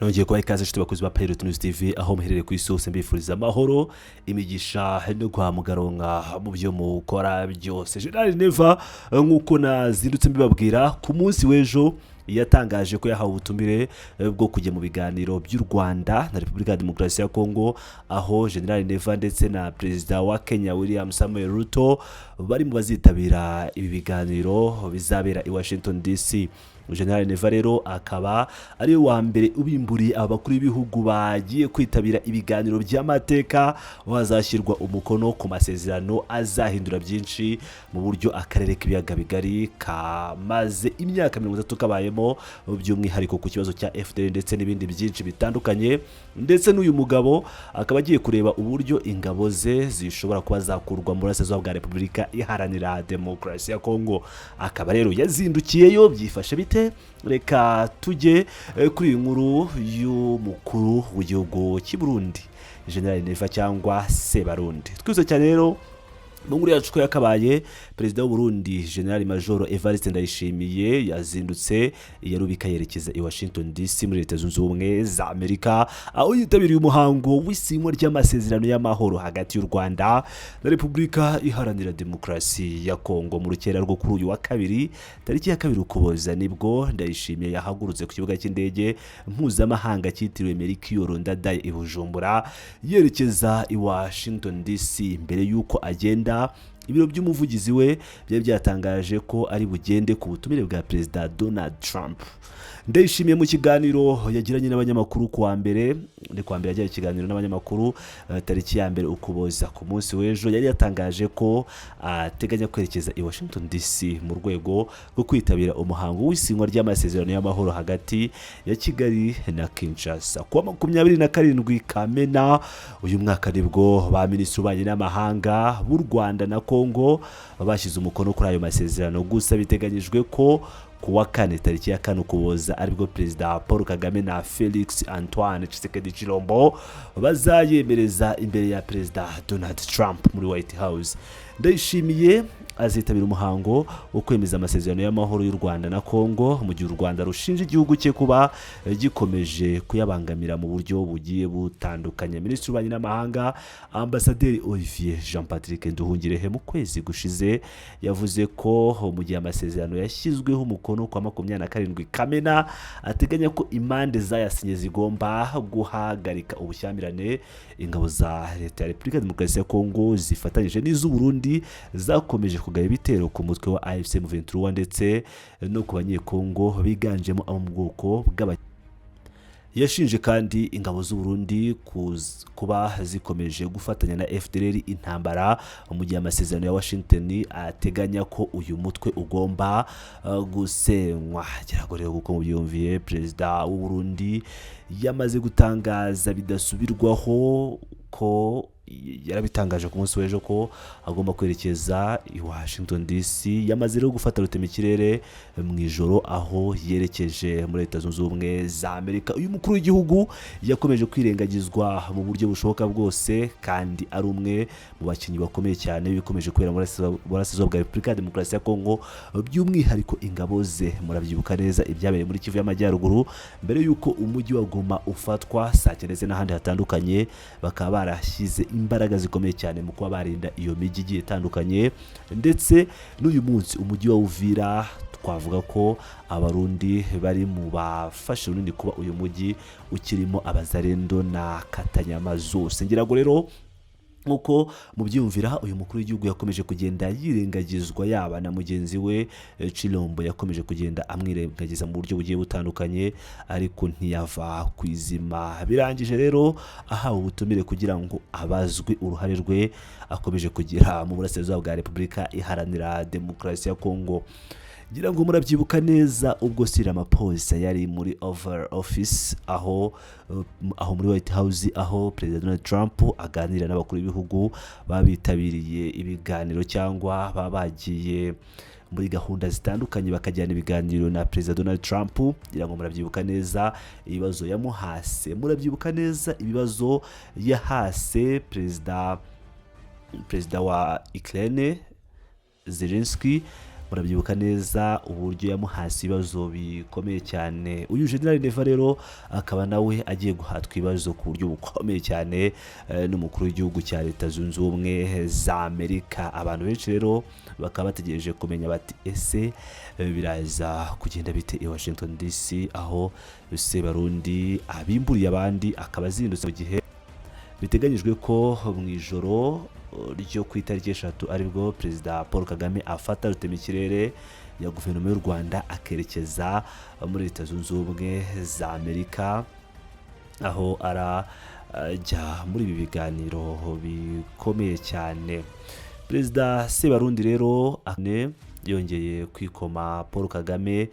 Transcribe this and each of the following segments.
nongeye kubaha ikaze nshuti bakozi ba Pirate News TV aho muherereye ku isi hose mbifuriza amahoro imigisha no guhamugaronka mu byo mukora byose. General Neva nkuko nazindutse mbibabwira ku munsi w'ejo yatangaje ko yahawe ubutumire bwo kujya mu biganiro by'u Rwanda na Repubulika ya Demokarasi ya Kongo, aho General Neva ndetse na Perezida wa Kenya William Samuel Ruto bari mu bazitabira ibi biganiro bizabera i Washington DC. General Neva rero akaba ari wa mbere ubimburiye abakuru b'ibihugu bagiye kwitabira ibiganiro by'amateka, wazashyirwa umukono ku masezerano azahindura byinshi mu buryo akarere k'ibiyaga bigari kamaze imyaka 30 kabayemo, by'umwihariko ku kibazo cya FDL ndetse n'ibindi byinshi bitandukanye. Ndetse n'uyu mugabo akaba agiye kureba uburyo ingabo ze zishobora kuba zakurwa mu burasirazuba bwa Repubulika Iharanira Demokarasi ya Kongo. Akaba rero yazindukiyeyo byifashe bite? Reka tujye kuri inkuru y'umukuru w'igihugu cy'i Burundi General Neva cyangwa Sebarundi. Twize cyane rero Muri yacu ko yakabaye Perezida w'u Burundi General Major Evariste Ndayishimiye yazindutse yarubika yerekeza i Washington DC muri Leta Zunze Ubumwe za Amerika, aho yitabiriye umuhango w'isinywa ry'amasezerano y'amahoro hagati y'u Rwanda na Repubulika Iharanira Demokarasi ya Kongo. Mu rukera rwo kuri uyu wa kabiri tariki ya 2 Ukuboza nibwo Ndayishimiye yahagurutse ku kibuga cy'indege mpuzamahanga cyitiriwe Amerika Ndadaye i Bujumbura yerekeza i Washington DC. Mbere y'uko agenda, ibiro by'umuvugizi we byari byatangaje ko ari bugende ku butumire bwa Perezida Donald Trump. Ndayishimiye mu kiganiro yagiranye n'abanyamakuru kuwa mbere yagiye ikiganiro n'abanyamakuru tariki ya 2 Ukuboza ku munsi w'ejo, yari yatangaje ko ateganya kwerekeza i Washington DC mu rwego rwo kwitabira umuhango w'isinywa ry'amasezerano y'amahoro hagati ya Kigali na Kinshasa. Kuwa 27 Kamena uyu mwaka nibwo ba minisitiri b'ububanyi n'amahanga b'u Rwanda na Kongo bashyize umukono kuri ayo masezerano. Gusa biteganyijwe ko kuwa 4 tariki ya 4 Ukuboza aribwo Perezida Paul Kagame na Felix Antoine Tshisekedi Chilombo bazayemereza imbere ya Perezida Donald Trump muri White House. Ndayishimiye azitabira umuhango wo kwemeza amasezerano y'amahoro y'u Rwanda na Kongo, mu gihe u Rwanda rushinja igihugu cye kuba gikomeje kuyabangamira mu buryo bugiye butandukanye. Minisitiri w'ububanyi n'amahanga Ambasaderi Olivier Jean Patrick Nduhungirehe mu kwezi gushize yavuze ko mu gihe amasezerano yashyizweho umukono kwa 27 Kamena ateganya ko impande zayasinye zigomba guhagarika ubushyamirane. Ingabo za Leta ya Repubulika ya Demokarasi ya Kongo zifatanyije n'iz'u Burundi zakomeje kugaba ibitero ku mutwe wa AFC M23 ndetse no ku banyekongo biganjemo abo mu bwoko bw'aba. Yashinje kandi ingabo z'u Burundi kuba zikomeje gufatanya na FDL intambara mu gihe amasezerano ya Washington ateganya ko uyu mutwe ugomba gusenywa. Kiragoreye kuko mu byumviye Perezida w'u Burundi yamaze gutangaza bidasubirwaho ko yarabitangaje ku munsi w'ejo ko agomba kwerekeza i Washington DC. Yamaze rero gufata rutemikirere mu ijoro aho yerekeje muri Leta Zunze Ubumwe za Amerika. Uyu mukuru w'igihugu yakomeje kwirengagizwa mu buryo bushoboka bwose, kandi ari umwe mu bakinnyi bakomeye cyane bikomeje kubera muri burasirazuba bwa Repubulika ya Demokarasi ya Kongo, by'umwihariko ingabo ze. Murabyibuka neza ibyabereye muri Kivu y'Amajyaruguru mbere y'uko umujyi wa Goma ufatwa, Sake ndetse n'ahandi hatandukanye, bakaba barashyize imbaraga zikomeye cyane mu kuba barinda iyo mijyi igiye itandukanye. Ndetse n'uyu munsi umujyi wa Uvira twavuga ko Abarundi bari mu bafashe runini kuba uyu mujyi ukirimo abazarendo na Katanyama zose. Ngira ngo rero nkuko mubyumvira uyu mukuru w'igihugu yakomeje kugenda yirengagizwa, yaba na mugenzi we Chilombo yakomeje kugenda amwirengagiza mu buryo bugiye butandukanye, ariko ntiyava ku izima. Birangije rero ahawe ubutumire kugira ngo abazwe uruhare rwe akomeje kugira mu burasirazuba bwa Repubulika Iharanira Demokarasi ya Kongo. Ngira ngo murabyibuka neza ubwo Cyril Ramaphosa yari muri Oval Office aho muri White House, aho Perezida Donald Trump aganira n'abakuru b'ibihugu babitabiriye ibiganiro cyangwa babagiye muri gahunda zitandukanye bakajyana ibiganiro na Perezida Donald Trump. Ngira ngo murabyibuka neza ibibazo yamuhase, murabyibuka neza ibibazo yahase Perezida wa Ukraine Zelensky murabyibuka neza uburyo yamuhasi ibibazo bikomeye cyane. Uyu General Neva rero akaba nawe agiye guhatwa ibibazo ku buryo bukomeye cyane n'umukuru w'igihugu cya Leta Zunze Ubumwe za Amerika. Abantu benshi rero bakaba bategereje kumenya bati ese biraza kugenda bite i Washington DC, aho Sebarundi abimburiye abandi akaba azindutse mu gihe biteganyijwe ko mu ijoro ryo ku itariki 3 aribwo Perezida Paul Kagame afata rutemikirere ya guverinoma y'u Rwanda akerekeza muri Leta Zunze Ubumwe za Amerika, aho arajya muri ibi biganiro bikomeye cyane. Perezida Sebarundi rero yongeye kwikoma Paul Kagame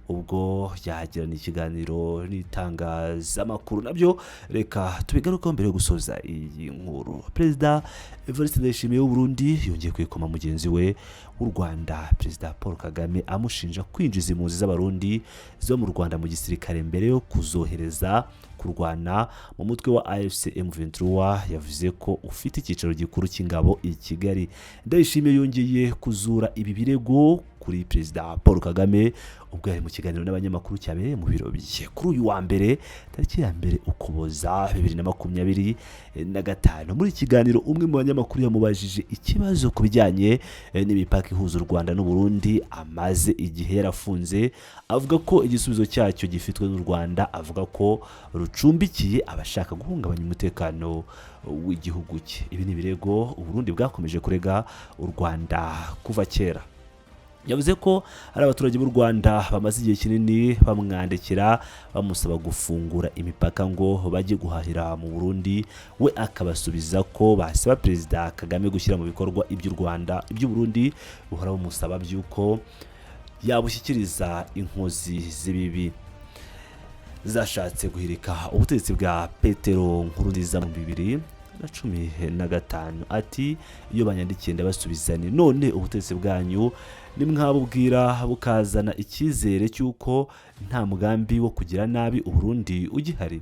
ubwo yagirana ikiganiro n'itangazamakuru. Nabyo reka tubigarukaho mbere yo gusoza iyi nkuru. Perezida Evariste Ndayishimiye w'u Burundi yongeye kwikoma mugenzi we w'u Rwanda Perezida Paul Kagame amushinja kwinjiza impunzi z'abarundi zo mu Rwanda mu gisirikare mbere yo kuzohereza kurwana mu mutwe wa AFC M23. Yavuze ko ufite icyicaro gikuru cy'ingabo i Kigali. Ndayishimiye yongeye kuzura ibi birego kuri Perezida Paul Kagame ubwo yari mu kiganiro n'abanyamakuru cyabereye mu biro bye kuri uyu wa mbere tariki ya 2 Ukuboza 2025. Muri kiganiro umwe mu banyamakuru yamubajije ikibazo ku bijyanye n'imipaka ihuza u Rwanda n'u Burundi amaze igihe yarafunze, avuga ko igisubizo cyacyo gifitwe n'u Rwanda, avuga ko rucumbikiye abashaka guhungabanya umutekano w'igihugu cye. Ibi ni birego u Burundi bwakomeje kurega u Rwanda kuva kera. Yavuze ko ari abaturage b'u Rwanda bamaze igihe kinini bamwandikira bamusaba gufungura imipaka ngo bajye guhahira mu Burundi, we akabasubiza ko basaba Perezida Kagame gushyira mu bikorwa iby'u Rwanda iby'u Burundi buhora bumusaba by'uko yabushyikiriza inkozi z'ibibi zashatse guhirika ubutegetsi bwa Petero Nkurunziza mu 2015. Ati iyo banyandikiye ndabasubizane, none ubutegetsi bwanyu nimwabubwira bukazana icyizere cy'uko nta mugambi wo kugira nabi u Burundi ugihari,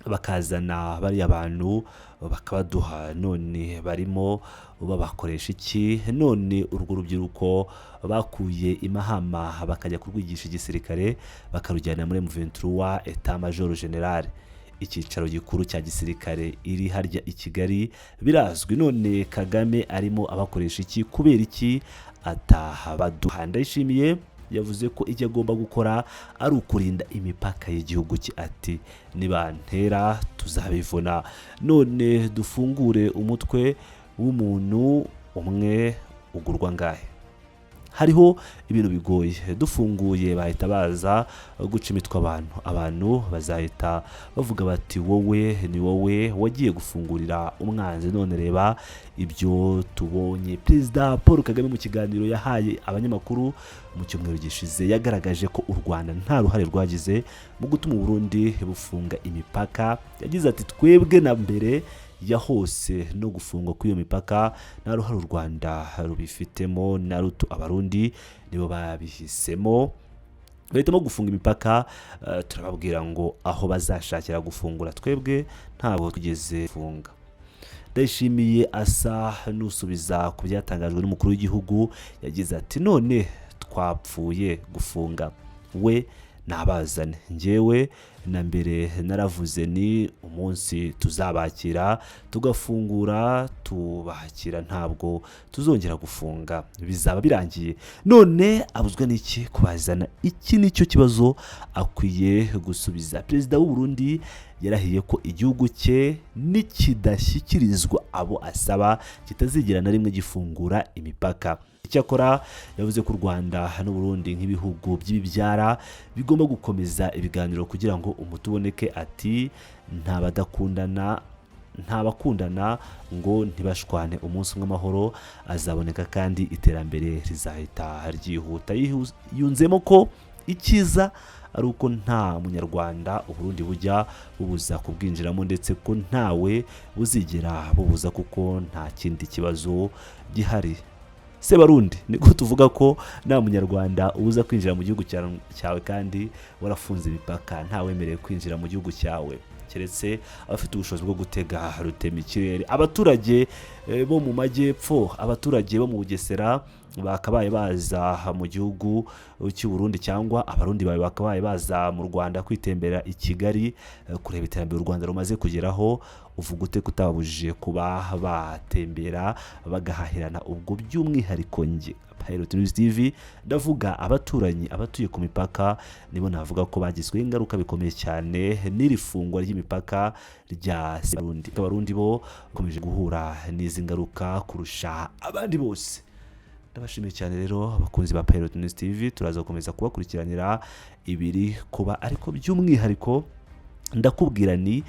bakazana bari abantu bakabaduha, none barimo babakoresha iki? None urwo rubyiruko bakuye imahama bakajya kurwigisha igisirikare bakarujyana muri M23 Etat Major General, icyicaro gikuru cya gisirikare iri harya i Kigali birazwi. None Kagame arimo abakoresha iki? Kubera iki ataha baduha? Ndayishimiye yavuze ko icyo agomba gukora ari ukurinda imipaka y'igihugu cye. Ati nibantera tuzabivuna, none dufungure umutwe w'umuntu umwe ugurwa ngahe? Hariho ibintu bigoye, dufunguye bahita baza guca imitwe abantu bazahita bavuga bati wowe ni wowe wagiye gufungurira umwanzi, none reba ibyo tubonye. Perezida Paul Kagame mu kiganiro yahaye abanyamakuru mu cyumweru gishize yagaragaje ko u Rwanda nta ruhare rwagize mu gutuma u Burundi bufunga imipaka. Yagize ati twebwe na mbere ya hose no gufungwa kw'iyo mipaka nta ruhare u Rwanda rubifitemo na ruto, abarundi nibo babihisemo bahitamo gufunga imipaka. Turababwira ngo aho bazashakira gufungura, twebwe ntabwo tugeze gufunga. Ndayishimiye asa n'usubiza ku byatangajwe n'umukuru w'igihugu. Yagize ati none twapfuye gufunga, we nabazane, njyewe na mbere naravuze ni umunsi tuzabakira tugafungura tubakira, ntabwo tuzongera gufunga, bizaba birangiye. None abuzwa n'iki kubazana? Iki nicyo kibazo akwiye gusubiza. Perezida w'u Burundi yarahiye ko igihugu cye nikidashyikirizwa abo asaba kitazigera na rimwe gifungura imipaka. Icyakora yavuze ko u Rwanda n'u Burundi nk'ibihugu by'ibibyara bigomba gukomeza ibiganiro kugira ngo umuti uboneke. Ati ntabakundana ngo ntibashwane, umunsi umwe amahoro azaboneka kandi iterambere rizahita ryihuta. Yunzemo ko icyiza ari uko nta munyarwanda u Burundi bujya bubuza kubwinjiramo, ndetse ko ntawe buzigera bubuza kuko nta kindi kibazo gihari. Sebarundi niko tuvuga ko nta munyarwanda ubuza kwinjira mu gihugu cyawe kandi warafunze imipaka, ntawemerewe kwinjira mu gihugu cyawe keretse abafite ubushobozi bwo gutega rutemikirere. Abaturage bo mu majyepfo, abaturage bo mu Bugesera bakabaye baza mu gihugu cy'u Burundi cyangwa abarundi bawe bakabaye baza mu Rwanda kwitembera i Kigali kureba iterambere u Rwanda rumaze kugeraho, uvuga ute kutabujije kuba batembera bagahahirana? Ubwo by'umwihariko nge Geopolitics TV ndavuga abaturanyi abatuye ku mipaka nibo navuga ko bagizwe ingaruka bikomeye cyane n'iri fungwa ry'imipaka rya Sebarundi. Abarundi bo bakomeje guhura n'izi ngaruka kurusha abandi bose. Ndabashimiye cyane rero abakunzi ba Geopolitics TV, turaza gukomeza kubakurikiranira ibiri kuba, ariko by'umwihariko ndakubwira ni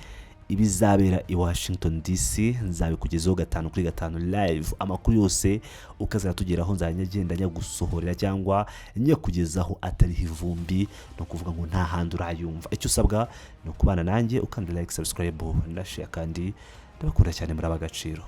ibizabera i Washington DC, nzabikugezaho 5 kuri 5 live. Amakuru yose ukazatugeraho nzanyagenda nyagusohorera cyangwa nyakugezaho atari ivumbi, no kuvuga ngo nta handi urayumva. Icyo usabwa no kubana nanjye ukanda like, subscribe na share, kandi ndabakunda cyane muri Backgr.